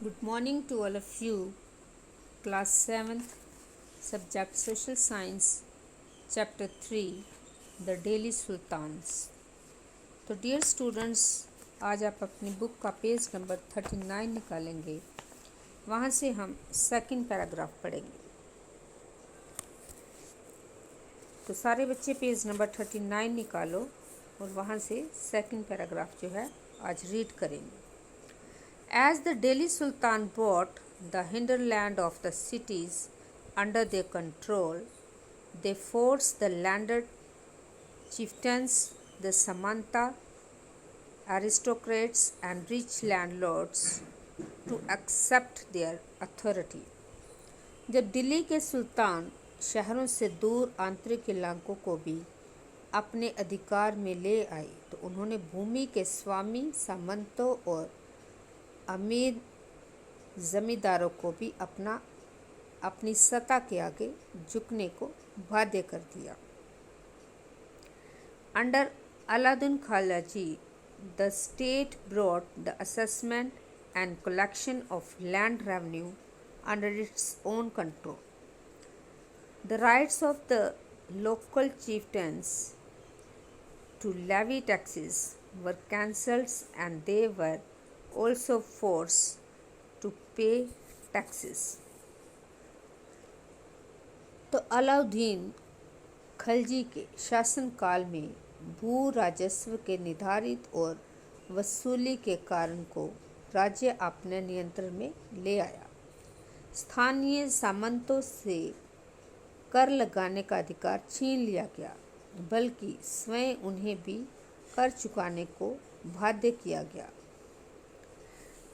Good morning to all of you. Class 7th, Subject Social Science, Chapter 3, The Delhi Sultans. तो dear students, आज आप अपनी book का page number 39 निकालेंगे। वहाँ से हम सेकंड पैराग्राफ पढ़ेंगे। तो सारे बच्चे पेज नंबर 39 निकालो और वहाँ से सेकंड पैराग्राफ जो है आज रीड करेंगे। As the Delhi Sultan brought the hinterland of the cities under their control, they forced the landed chieftains, the Samanta, aristocrats, and rich landlords to accept their authority. जब दिल्ली के सुल्तान शहरों से दूर आंतरिक इलाकों को भी अपने अधिकार में ले आए तो उन्होंने भूमि के स्वामी, सामंतों और अमीर जमींदारों को भी अपनी सत्ता के आगे झुकने को बाध्य कर दिया। Under Alauddin Khilji, the state brought the assessment and collection of land revenue under its own control. The rights of the local chieftains to levy taxes were cancelled and they were also forced to pay taxes. तो अलाउद्दीन खिलजी के शासनकाल में भू राजस्व के निर्धारित और वसूली के कारण को राज्य अपने नियंत्रण में ले आया। स्थानीय सामंतों से कर लगाने का अधिकार छीन लिया गया, बल्कि स्वयं उन्हें भी कर चुकाने को बाध्य किया गया।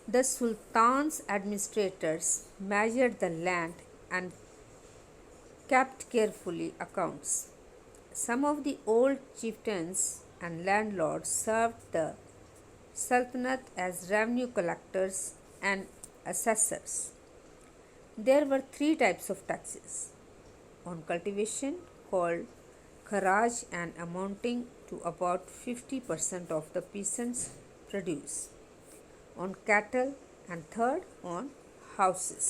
The Sultan's administrators measured the land and kept carefully accounts. Some of the old chieftains and landlords served the Sultanate as revenue collectors and assessors. There were three types of taxes: on cultivation, called kharaj and amounting to about 50% of the peasants' produce; on cattle, and third on houses.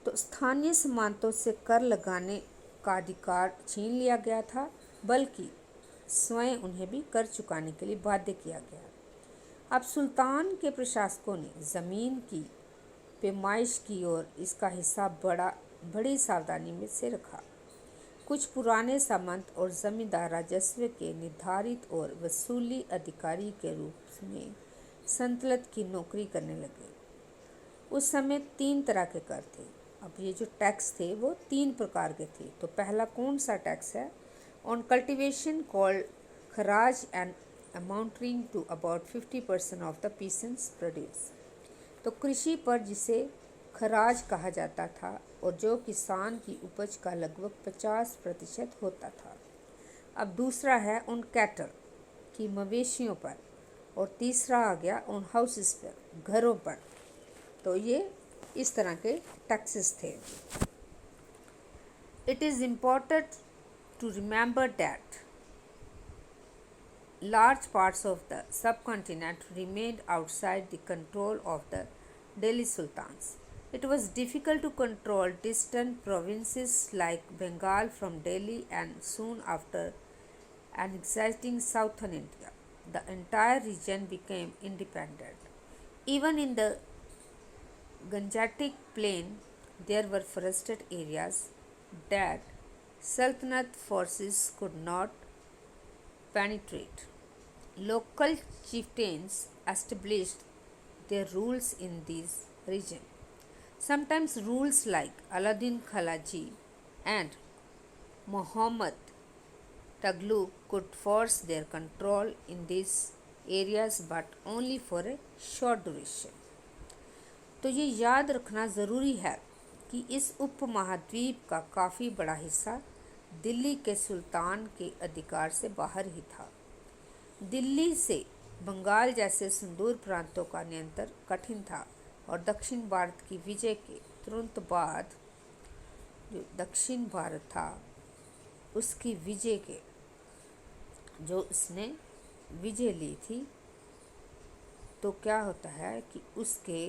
तो स्थानीय सामंतों से कर लगाने का अधिकार छीन लिया गया था, बल्कि स्वयं उन्हें भी कर चुकाने के लिए बाध्य किया गया। अब सुल्तान के प्रशासकों ने ज़मीन की पैमाइश की और इसका हिसाब बड़ी सावधानी में से रखा। कुछ पुराने सामंत और जमींदार राजस्व के निर्धारित और वसूली अधिकारी के रूप में संतलत की नौकरी करने लगे। उस समय 3 तरह के कर थे। अब ये जो टैक्स थे वो 3 प्रकार के थे। तो पहला कौन सा टैक्स है? ऑन कल्टिवेशन कॉल्ड खराज and amounting to about 50% of the peasants produce. तो कृषि पर जिसे खराज कहा जाता था और जो किसान की उपज का लगभग 50% होता था। अब दूसरा है उन कैटल की मवेशियों पर, और तीसरा आ गया उन हाउसेस पर, घरों पर। तो ये इस तरह के टैक्सेस थे। It is important to remember that large parts of the subcontinent remained outside the control of the Delhi Sultans. It was difficult to control distant provinces like Bengal from Delhi, and soon after annexing southern India, the entire region became independent. Even in the Gangetic Plain, there were forested areas that Sultanate forces could not penetrate. Local chieftains established their rules in these regions. Sometimes rules like Alauddin Khilji and Muhammad Tughlaq could force their control in these areas, but only for a short duration. तो ये याद रखना ज़रूरी है कि इस उपमहाद्वीप का काफ़ी बड़ा हिस्सा दिल्ली के सुल्तान के अधिकार से बाहर ही था। दिल्ली से बंगाल जैसे सुदूर प्रांतों का नियंत्रण कठिन था, और दक्षिण भारत की विजय के तुरंत बाद जो दक्षिण भारत था उसकी विजय के, जो उसने विजय ली थी तो क्या होता है कि उसके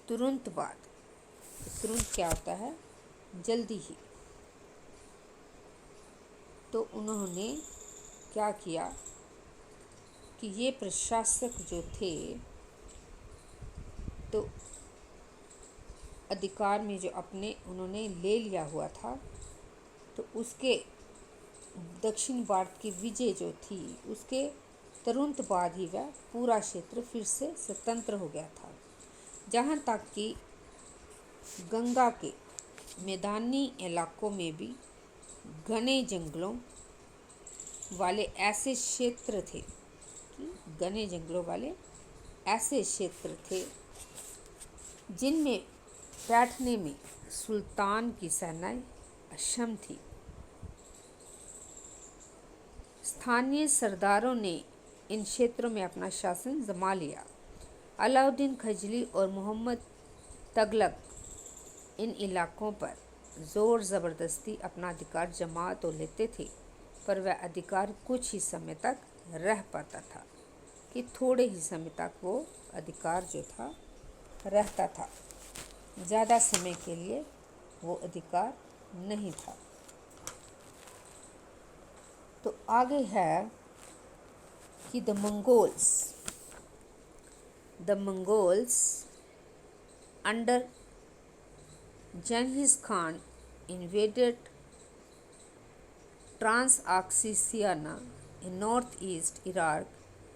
तुरंत बाद, तुरंत क्या होता है, जल्दी ही, तो उन्होंने क्या किया कि ये प्रशासक जो थे तो अधिकार में जो अपने उन्होंने ले लिया हुआ था, तो उसके दक्षिण भारत की विजय जो थी उसके तुरंत बाद ही वह पूरा क्षेत्र फिर से स्वतंत्र हो गया था। जहाँ तक कि गंगा के मैदानी इलाकों में भी घने जंगलों वाले ऐसे क्षेत्र थे कि घने जंगलों वाले ऐसे क्षेत्र थे जिनमें बैठने में सुल्तान की सेनाएं अक्षम थी। स्थानीय सरदारों ने इन क्षेत्रों में अपना शासन जमा लिया। अलाउद्दीन खिलजी और मोहम्मद तुगलक इन इलाकों पर जोर ज़बरदस्ती अपना अधिकार जमा तो लेते थे, पर वह अधिकार कुछ ही समय तक रह पाता था, कि थोड़े ही समय तक वो अधिकार जो था रहता था, ज़्यादा समय के लिए वो अधिकार नहीं था। तो आगे है कि the Mongols under Genghis Khan invaded Transoxiana in northeast Iraq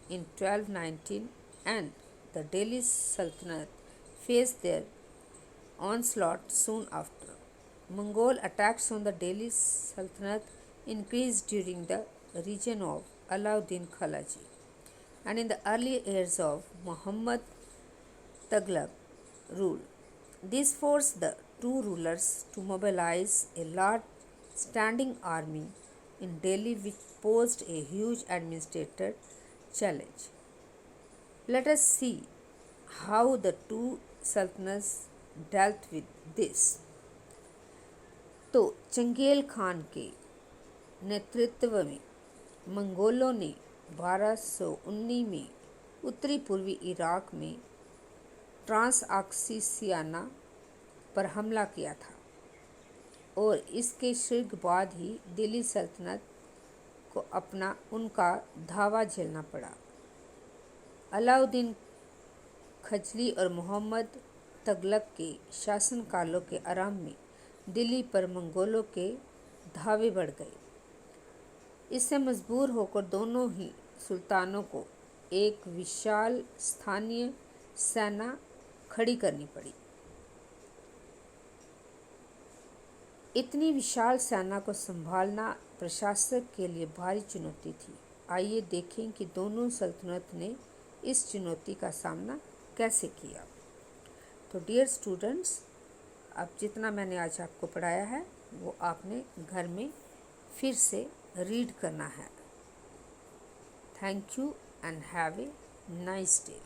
in 1219, and the Delhi Sultanate faced their onslaught soon after. Mongol attacks on the Delhi Sultanate increased during the reign of Alauddin Khilji, and in the early years of Muhammad Tughlaq rule. This forced the two rulers to mobilize a large standing army in Delhi, which posed a huge administrative challenge. Let us see how the two sultanates dealt with this. तो चंगेल खान के नेतृत्व में मंगोलों ने 1219 में उत्तरी पूर्वी Iraq में ट्रांसऑक्सिसियाना पर हमला किया था, और इसके शीघ्र बाद ही दिल्ली सल्तनत को उनका धावा झेलना पड़ा। अलाउद्दीन खिलजी और मोहम्मद तुगलक के शासनकालों के आरंभ में दिल्ली पर मंगोलों के धावे बढ़ गए। इससे मजबूर होकर दोनों ही सुल्तानों को एक विशाल स्थानीय सेना खड़ी करनी पड़ी। इतनी विशाल सेना को संभालना प्रशासक के लिए भारी चुनौती थी। आइए देखें कि दोनों सल्तनत ने इस चुनौती का सामना कैसे किया। तो डियर स्टूडेंट्स, अब जितना मैंने आज आपको पढ़ाया है वो आपने घर में फिर से रीड करना है। Thank you and have a nice day.